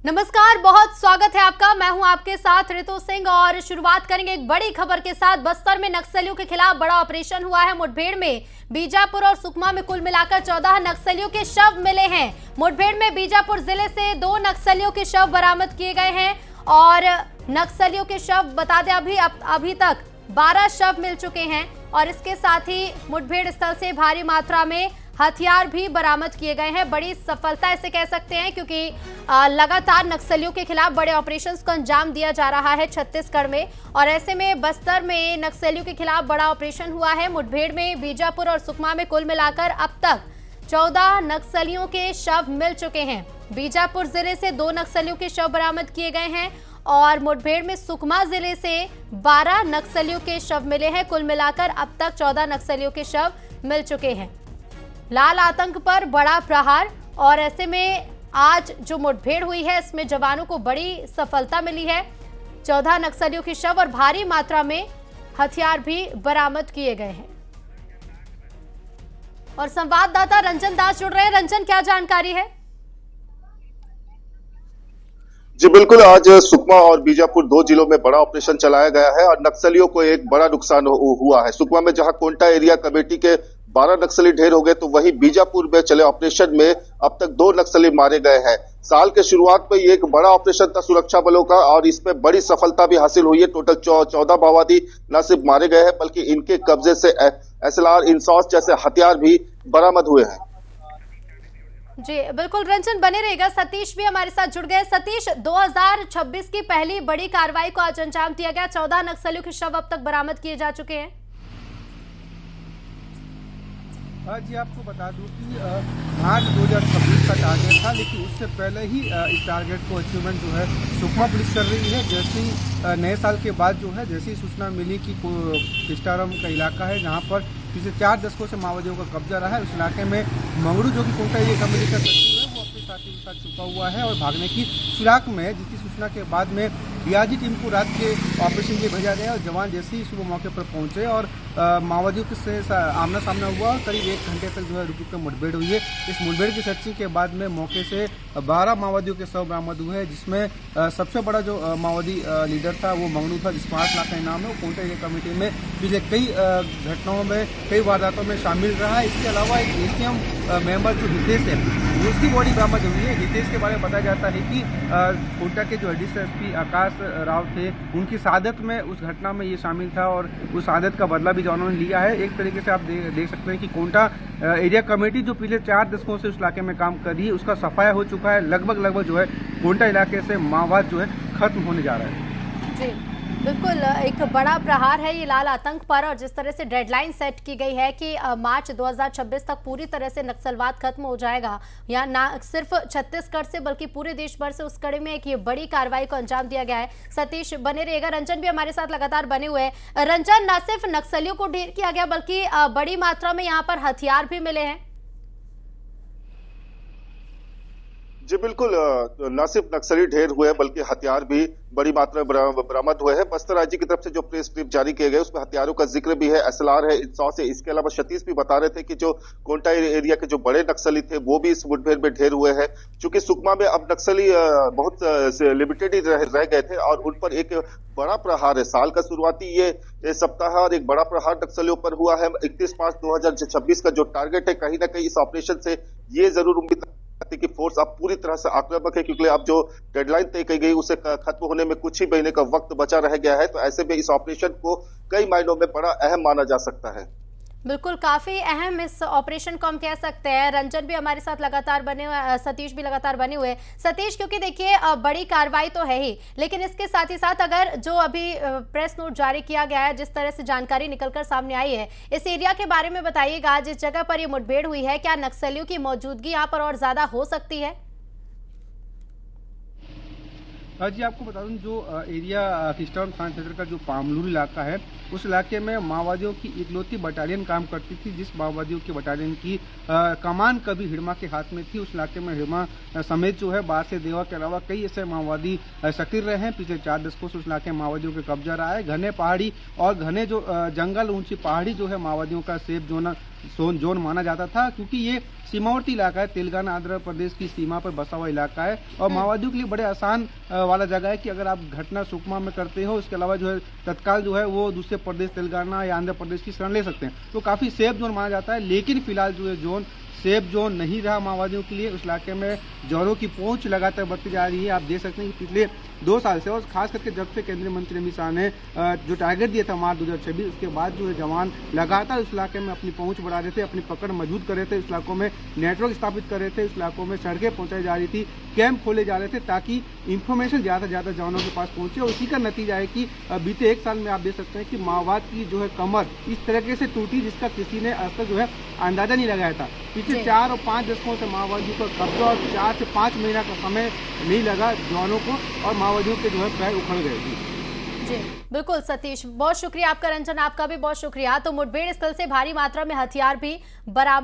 नमस्कार, बहुत स्वागत है आपका। मैं हूं आपके साथ ऋतु सिंह और शुरुआत करेंगे एक बड़ी खबर के साथ। बस्तर में नक्सलियों के खिलाफ बड़ा ऑपरेशन हुआ है। मुठभेड़ में बीजापुर और सुकमा में कुल मिलाकर 14 नक्सलियों के शव मिले हैं। मुठभेड़ में बीजापुर जिले से 2 नक्सलियों के शव बरामद किए गए हैं और नक्सलियों के शव बता दें अभी तक 12 शव मिल चुके हैं और इसके साथ ही मुठभेड़ स्थल से भारी मात्रा में हथियार भी बरामद किए गए हैं। बड़ी सफलता इसे कह सकते हैं क्योंकि लगातार नक्सलियों के खिलाफ बड़े ऑपरेशंस को अंजाम दिया जा रहा है छत्तीसगढ़ में और ऐसे में बस्तर में नक्सलियों के खिलाफ बड़ा ऑपरेशन हुआ है। मुठभेड़ में बीजापुर और सुकमा में कुल मिलाकर अब तक 14 नक्सलियों के शव मिल चुके हैं। बीजापुर जिले से 2 नक्सलियों के शव बरामद किए गए हैं और मुठभेड़ में सुकमा जिले से 12 नक्सलियों के शव मिले हैं। कुल मिलाकर अब तक 14 नक्सलियों के शव मिल चुके हैं। लाल आतंक पर बड़ा प्रहार और ऐसे में आज जो मुठभेड़ हुई है इसमें जवानों को बड़ी सफलता मिली है। 14 नक्सलियों के शव और भारी मात्रा में हथियार भी बरामद किए गए हैं। और संवाददाता रंजन दास जुड़ रहे हैं। रंजन, क्या जानकारी है? जी बिल्कुल, आज सुकमा और बीजापुर 2 जिलों में बड़ा ऑपरेशन चलाया गया है और नक्सलियों को एक बड़ा नुकसान हुआ है। सुकमा में जहां कोंटा एरिया कमेटी के 12 नक्सली ढेर हो गए तो वहीं बीजापुर में चले ऑपरेशन में अब तक 2 नक्सली मारे गए हैं। साल के शुरुआत में ये एक बड़ा ऑपरेशन था सुरक्षा बलों का और इसमें बड़ी सफलता भी हासिल हुई है। टोटल 14 माओवादी न सिर्फ मारे गए हैं बल्कि इनके कब्जे से SLR, इंसॉस जैसे हथियार भी बरामद हुए हैं। जी बिल्कुल रंजन, बने रहेगा। सतीश भी हमारे साथ जुड़ गए। सतीश, 2026 की पहली बड़ी कार्रवाई को आज अंजाम दिया गया। 14 नक्सलियों के शव अब तक बरामद किए जा चुके हैं। जी आपको बता दूं कि मार्च 2026 का टारगेट था, लेकिन उससे पहले ही इस टारगेट को अचीवमेंट जो है सुकमा पुलिस कर रही है। जैसे ही नए साल के बाद जो है जैसी सूचना मिली कि किस्टारम का इलाका है जहां पर पिछले 4 दशकों से माओवादियों का कब्जा रहा है, उस इलाके में मंगड़ू जो कि कोंटा एरिया कमेटी का सचिव है वो अपने साथी के साथ छुपा हुआ है और भागने की फिराक में है, जिसकी सूचना के बाद में डीआरजी टीम को रात के ऑपरेशन के लिए भेजा गया और जवान जैसे ही सुबह मौके पर पहुंचे और माओवादियों से आमना सामना हुआ और करीब 1 घंटे तक जो है रुक कर मुठभेड़ हुई है। इस मुठभेड़ की सर्चिंग के बाद में मौके से 12 माओवादियों के शव बरामद हुए हैं, जिसमें सबसे बड़ा जो माओवादी लीडर था वो मंगड़ू था, जिसको 8 लाख का इनाम है। वो कोंटा एरिया कमेटी में पिछले कई घटनाओं में, कई वारदातों में शामिल रहा है। इसके अलावा एक एसीएम मेंबर जो हितेश है उसकी बॉडी बरामद हुई है। हितेश के बारे में बताया जाता है कि कोंटा के जो एडिशनल एसपी आकाश राव थे उनकी शहादत में उस घटना में ये शामिल था और उस शहादत का बदला भी जवानों ने लिया है। एक तरीके से आप देख सकते हैं कि कोंटा एरिया कमेटी जो पिछले 4 दशकों से उस इलाके में काम कर रही है उसका सफाया हो चुका है। लगभग जो है कोंटा इलाके से माओवाद जो है खत्म होने जा रहा है। जी बिल्कुल, एक बड़ा प्रहार है ये लाल आतंक पर और जिस तरह से डेडलाइन सेट की गई है कि मार्च 2026 तक पूरी तरह से नक्सलवाद खत्म हो जाएगा, या ना सिर्फ छत्तीसगढ़ से बल्कि पूरे देश भर से, उस कड़ी में एक ये बड़ी कार्रवाई को अंजाम दिया गया है। सतीश बने रहेगा। रंजन भी हमारे साथ लगातार बने हुए हैं। रंजन, न सिर्फ नक्सलियों को ढेर किया गया बल्कि बड़ी मात्रा में यहाँ पर हथियार भी मिले हैं। जी बिल्कुल, न सिर्फ नक्सली ढेर हुए हैं बल्कि हथियार भी बड़ी मात्रा में बरामद हुए हैं। बस्तर राज्य की तरफ से जो प्रेस क्लिप जारी किए गए उसमें हथियारों का जिक्र भी है, SLR है, इंसॉस है। इसके अलावा सतीश भी बता रहे थे कि जो कोंटा एरिया के जो बड़े नक्सली थे वो भी इस मुठभेड़ में ढेर हुए हैं। चूंकि सुकमा में अब नक्सली बहुत लिमिटेड ही रह गए थे और उन पर एक बड़ा प्रहार है। साल का शुरुआती ये सप्ताह और एक बड़ा प्रहार नक्सलियों पर हुआ है। 31 मार्च 2026 का जो टारगेट है, कहीं ना कहीं इस ऑपरेशन से ये जरूर उम्मीद कि फोर्स अब पूरी तरह से आक्रामक है, क्योंकि अब जो डेडलाइन तय की गई उसे खत्म होने में कुछ ही महीने का वक्त बचा रह गया है। तो ऐसे में इस ऑपरेशन को कई मायनों में बड़ा अहम माना जा सकता है। बिल्कुल, काफी अहम इस ऑपरेशन को हम कह सकते हैं। रंजन भी हमारे साथ लगातार बने हुए, सतीश भी लगातार बने हुए। सतीश, क्योंकि देखिए बड़ी कार्रवाई तो है ही, लेकिन इसके साथ ही साथ अगर जो अभी प्रेस नोट जारी किया गया है, जिस तरह से जानकारी निकलकर सामने आई है, इस एरिया के बारे में बताइएगा। जिस जगह पर ये मुठभेड़ हुई है, क्या नक्सलियों की मौजूदगी यहाँ पर और ज्यादा हो सकती है? जी आपको बता दूं, जो एरिया किस्टारम थाना क्षेत्र का जो पामलूर इलाका है उस इलाके में माओवादियों की इकलौती बटालियन काम करती थी। जिस माओवादियों की बटालियन की कमान कभी हिड़मा के हाथ में थी, उस इलाके में हिड़मा समेत जो है बार से देवा के अलावा कई ऐसे माओवादी सक्रिय रहे हैं। पिछले 4 दशकों से उस इलाके में माओवादियों के कब्जा रहा है। घने पहाड़ी और घने जो जंगल, ऊंची पहाड़ी जो है माओवादियों का सेफ जोन जोन माना जाता था, क्योंकि ये सीमावर्ती इलाका है, तेलंगाना आंध्र प्रदेश की सीमा पर बसा हुआ इलाका है और माओवादियों के लिए बड़े आसान वाला जगह है कि अगर आप घटना सुकमा में करते हो, उसके अलावा जो है तत्काल जो है वो दूसरे प्रदेश तेलंगाना या आंध्र प्रदेश की शरण ले सकते हैं, तो काफी सेफ जोन माना जाता है। लेकिन फिलहाल जो है जोन सेफ जोन नहीं रहा माओवादियों के लिए। उस इलाके में जवानों की पहुंच लगातार बढ़ती जा रही है। आप देख सकते हैं कि पिछले 2 साल से, और खास करके जब से केंद्रीय मंत्री अमित शाह ने जो टारगेट दिया था मार्च 2026, उसके बाद जो है जवान लगातार उस इलाके में अपनी पहुंच बढ़ा रहे थे, अपनी पकड़ मजबूत कर रहे थे, उस इलाकों में नेटवर्क स्थापित कर रहे थे, उस इलाकों में सड़कें पहुंचाई जा रही थी, कैंप खोले जा रहे थे, ताकि इंफॉर्मेशन ज़्यादा से ज़्यादा जवानों के पास पहुंचे। और उसी का नतीजा है कि बीते 1 साल में आप देख सकते हैं कि माओवाद की जो है कमर इस तरीके से टूटी जिसका किसी ने आज तक जो है अंदाजा नहीं लगाया था। पिछले 4 और 5 दशकों से माओवादियों का कब्जा, और 4 से 5 महीना का समय नहीं लगा जवानों को, और माओवादियों के जो है पैर उखड़ गए। जी बिल्कुल सतीश, बहुत शुक्रिया आपका। रंजन, आपका भी बहुत शुक्रिया। तो मुठभेड़ स्थल से भारी मात्रा में हथियार भी बरामद